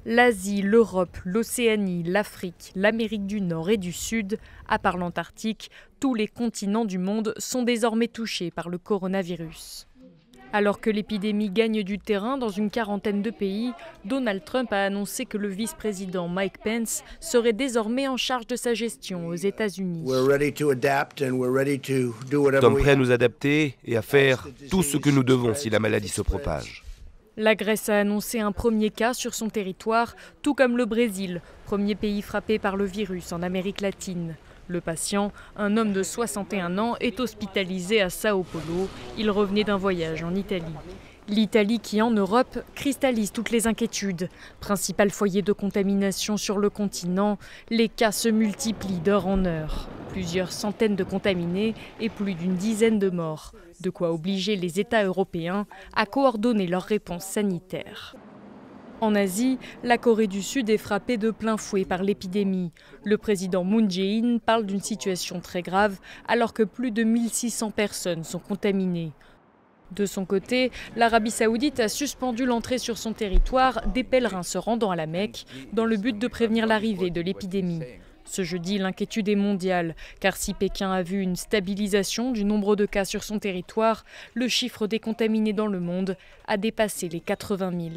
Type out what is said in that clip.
L'Asie, l'Europe, l'Océanie, l'Afrique, l'Amérique du Nord et du Sud, à part l'Antarctique, tous les continents du monde sont désormais touchés par le coronavirus. Alors que l'épidémie gagne du terrain dans une quarantaine de pays, Donald Trump a annoncé que le vice-président Mike Pence serait désormais en charge de sa gestion aux États-Unis. Nous sommes prêts à nous adapter et à faire tout ce que nous devons si la maladie se propage. La Grèce a annoncé un premier cas sur son territoire, tout comme le Brésil, premier pays frappé par le virus en Amérique latine. Le patient, un homme de 61 ans, est hospitalisé à Sao Paulo. Il revenait d'un voyage en Italie. L'Italie qui, en Europe, cristallise toutes les inquiétudes. Principal foyer de contamination sur le continent, les cas se multiplient d'heure en heure. Plusieurs centaines de contaminés et plus d'une dizaine de morts. De quoi obliger les États européens à coordonner leurs réponses sanitaires. En Asie, la Corée du Sud est frappée de plein fouet par l'épidémie. Le président Moon Jae-in parle d'une situation très grave alors que plus de 1600 personnes sont contaminées. De son côté, l'Arabie saoudite a suspendu l'entrée sur son territoire des pèlerins se rendant à la Mecque dans le but de prévenir l'arrivée de l'épidémie. Ce jeudi, l'inquiétude est mondiale, car si Pékin a vu une stabilisation du nombre de cas sur son territoire, le chiffre des contaminés dans le monde a dépassé les 80 000.